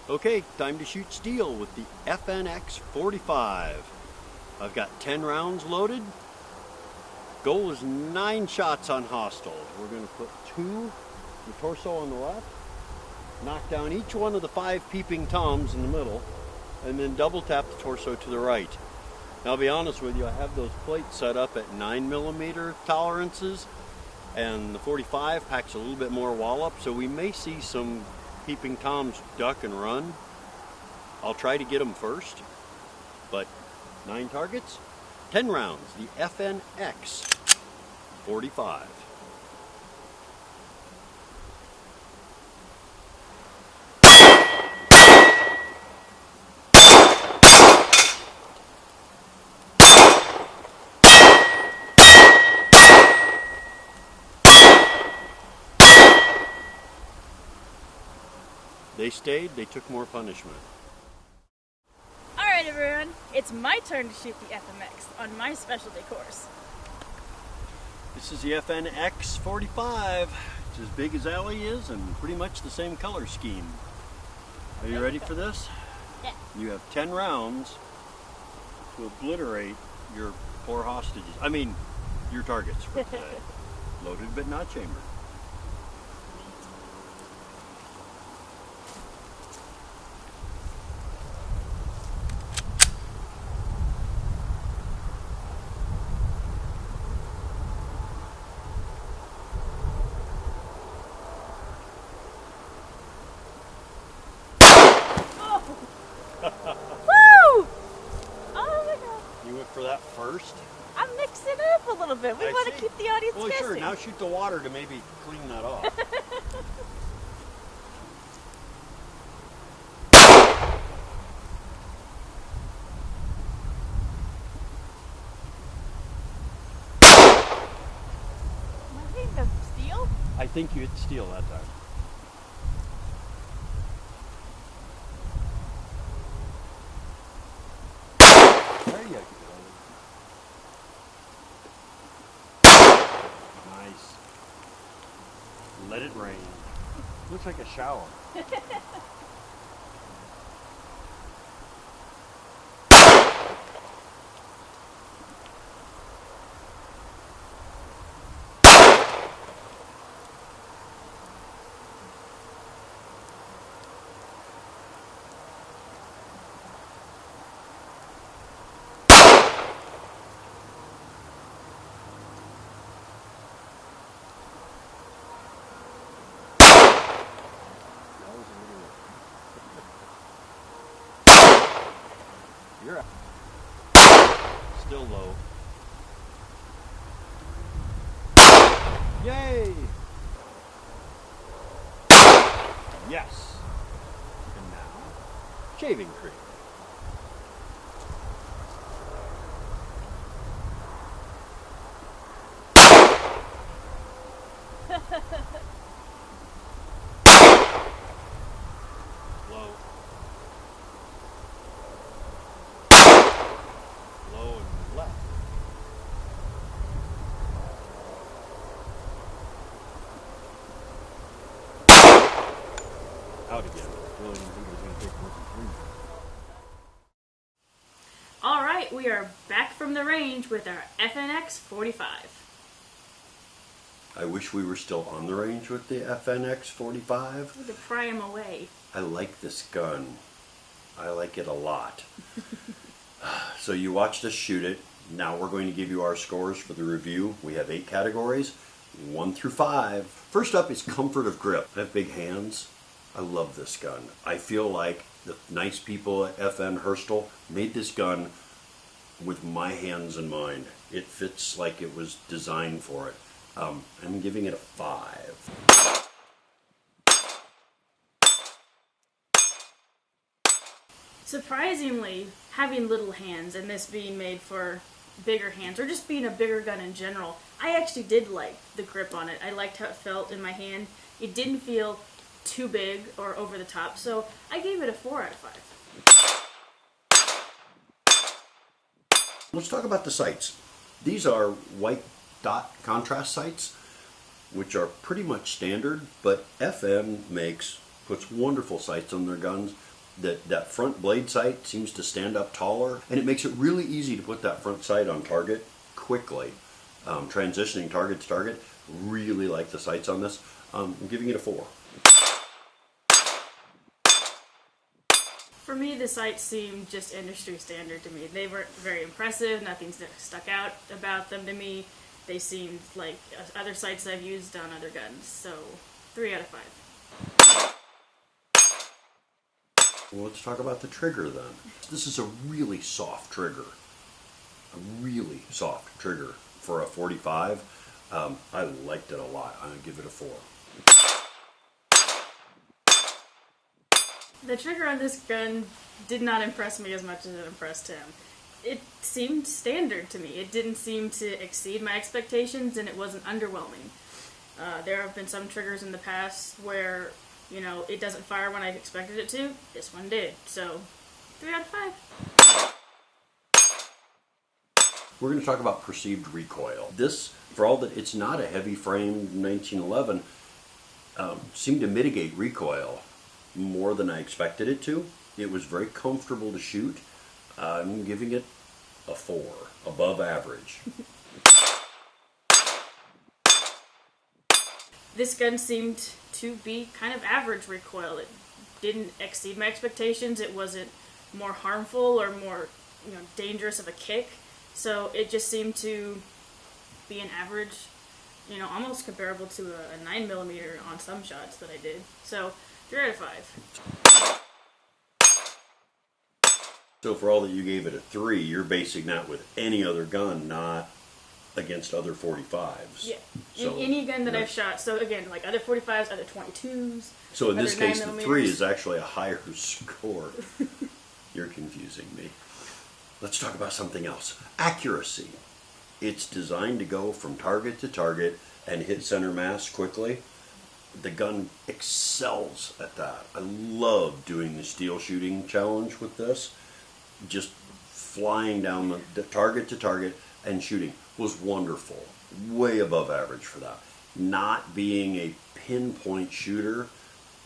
Okay, time to shoot steel with the FNX 45. I've got 10 rounds loaded. Goal is 9 shots on hostile. We're going to put 2 in the torso on the left, knock down each one of the 5 peeping toms in the middle, and then double tap the torso to the right. Now, I'll be honest with you, I have those plates set up at 9mm tolerances, and the 45 packs a little bit more wallop, so we may see some peeping toms duck and run. I'll try to get them first, but 9 targets, 10 rounds, the FNX 45. They stayed, they took more punishment. Alright everyone, it's my turn to shoot the FNX on my specialty course. This is the FNX 45. It's as big as Allie is and pretty much the same color scheme. Are you ready for this? Yeah. You have 10 rounds to obliterate your poor hostages. I mean, your targets for today. Loaded but not chambered. Woo! Oh my god. You went for that first? I'm mixing it up a little bit. We want to keep the audience guessing. guessing. Sure. Now shoot the water to maybe clean that off. Am I hitting the steel? I think you hit steel that time. There you go. Nice. Let it rain. Looks like a shower. You're up. Still low. Yay! Yes. And now, shaving cream. Low. Low and left. Out again. Really didn't think it was going to take more than 3. Alright, we are back from the range with our FNX 45. I wish we were still on the range with the FNX 45. We could pry them away. I like this gun. I like it a lot. So you watched us shoot it. Now we're going to give you our scores for the review. We have 8 categories, 1 through 5. First up is comfort of grip. I have big hands. I love this gun. I feel like the nice people at FN Herstal made this gun with my hands in mind. It fits like it was designed for it. I'm giving it a 5. Surprisingly, having little hands and this being made for bigger hands, or just being a bigger gun in general, I actually did like the grip on it. I liked how it felt in my hand. It didn't feel too big or over the top, so I gave it a 4 out of 5. Let's talk about the sights. These are white dot contrast sights, which are pretty much standard, but FN puts wonderful sights on their guns That front blade sight seems to stand up taller, and it makes it really easy to put that front sight on target quickly. Transitioning target to target, really like the sights on this. I'm giving it a 4. For me, the sights seemed just industry standard to me. They weren't very impressive. Nothing stuck out about them to me. They seemed like other sights I've used on other guns. So, 3 out of 5. Well, let's talk about the trigger then. This is a really soft trigger. A really soft trigger for a 45. I liked it a lot. I'm going to give it a 4. The trigger on this gun did not impress me as much as it impressed him. It seemed standard to me. It didn't seem to exceed my expectations, and it wasn't underwhelming. There have been some triggers in the past where, you know, it doesn't fire when I expected it to. This one did. So, 3 out of 5. We're going to talk about perceived recoil. This, for all that it's not a heavy framed 1911, seemed to mitigate recoil more than I expected it to. It was very comfortable to shoot. I'm giving it a 4, above average. This gun seemed to be kind of average recoil. It didn't exceed my expectations. It wasn't more harmful or more, you know, dangerous of a kick. So it just seemed to be an average, you know, almost comparable to a 9mm on some shots that I did. So 3 out of 5. So for all that you gave it a 3, you're basing that with any other gun, not against other 45s. Yeah, So, any gun that I've shot. So again, like other 45s, other 22s. So in this other case, the 9mm. 3 is actually a higher score. You're confusing me. Let's talk about something else. Accuracy. It's designed to go from target to target and hit center mass quickly. The gun excels at that. I love doing the steel shooting challenge with this. Just flying down the target to target and shooting was wonderful. Way above average for that. Not being a pinpoint shooter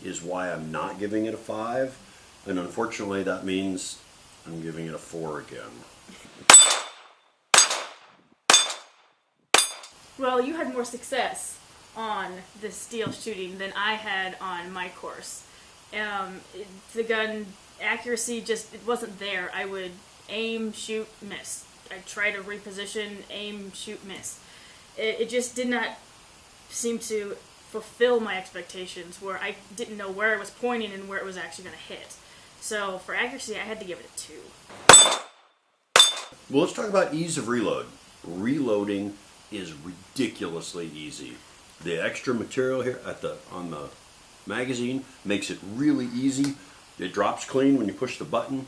is why I'm not giving it a 5. And unfortunately that means I'm giving it a 4 again. Well, you had more success on the steel shooting than I had on my course. The gun accuracy just, it wasn't there. I would aim, shoot, miss. I'd try to reposition, aim, shoot, miss. It just did not seem to fulfill my expectations, where I didn't know where I was pointing and where it was actually going to hit. So for accuracy, I had to give it a 2. Well, let's talk about ease of reload. Reloading is ridiculously easy. The extra material here on the magazine makes it really easy. It drops clean when you push the button,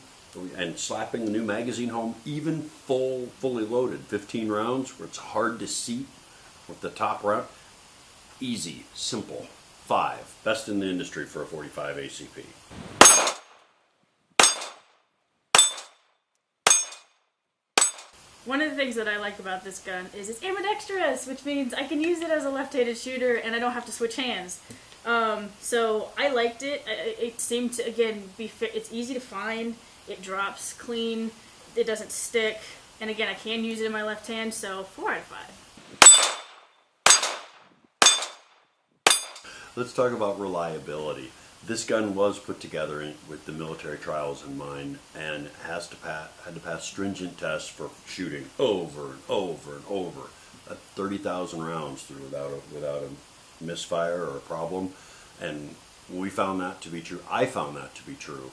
and slapping the new magazine home, even fully loaded, 15 rounds, where it's hard to seat with the top round. Easy, simple. 5, best in the industry for a 45 ACP. One of the things that I like about this gun is it's ambidextrous, which means I can use it as a left-handed shooter and I don't have to switch hands. So I liked it. It seemed to, again, it's easy to find. It drops clean. It doesn't stick. And again, I can use it in my left hand, so 4 out of 5. Let's talk about reliability. This gun was put together with the military trials in mind, and had to pass stringent tests for shooting over and over and over. 30,000 rounds through without a misfire or a problem, and we found that to be true. I found that to be true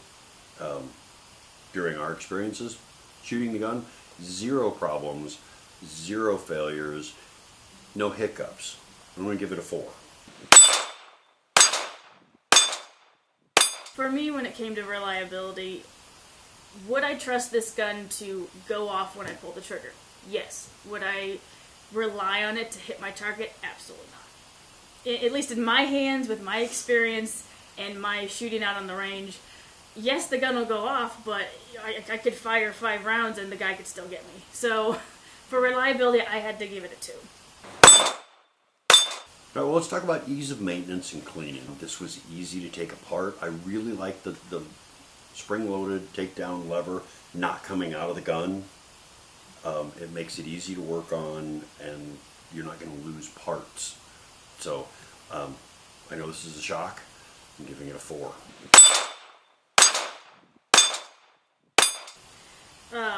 during our experiences shooting the gun. 0 problems, 0 failures, no hiccups. I'm going to give it a 4. For me, when it came to reliability, would I trust this gun to go off when I pull the trigger? Yes. Would I rely on it to hit my target? Absolutely not. At least in my hands, with my experience and my shooting out on the range, yes, the gun will go off, but I could fire 5 rounds and the guy could still get me. So for reliability, I had to give it a 2. All right, well, let's talk about ease of maintenance and cleaning. This was easy to take apart. I really liked the spring-loaded takedown lever not coming out of the gun, it makes it easy to work on, and you're not going to lose parts. So I know this is a shock. I'm giving it a 4.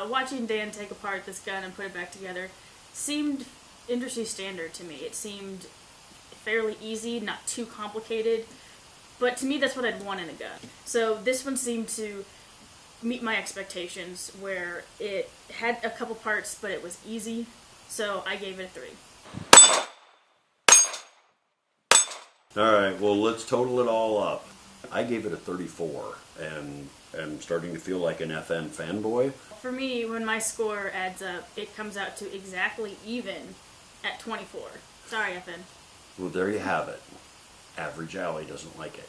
Watching Dan take apart this gun and put it back together seemed industry standard to me. It seemed fairly easy, not too complicated, but to me that's what I'd want in a gun. So this one seemed to meet my expectations, where it had a couple parts but it was easy, so I gave it a 3. Alright, well, let's total it all up. I gave it a 34, and am starting to feel like an FN fanboy. For me, when my score adds up, it comes out to exactly even at 24. Sorry, FN. Well, there you have it. Average Allie doesn't like it.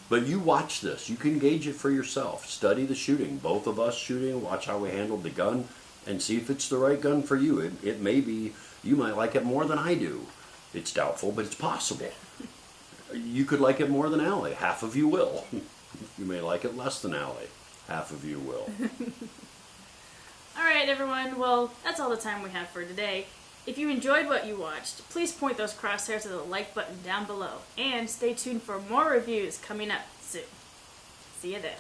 But you watch this. You can gauge it for yourself. Study the shooting. Both of us shooting. Watch how we handled the gun and see if it's the right gun for you. It may be, you might like it more than I do. It's doubtful, but it's possible. You could like it more than Allie. Half of you will. You may like it less than Allie. Half of you will. Alright, everyone. Well, that's all the time we have for today. If you enjoyed what you watched, please point those crosshairs to the like button down below. And stay tuned for more reviews coming up soon. See you then.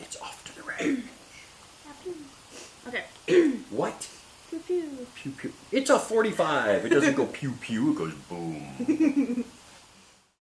It's off to the range. Okay. What? Pew pew. Pew pew. It's a 45. It doesn't go pew pew. It goes boom.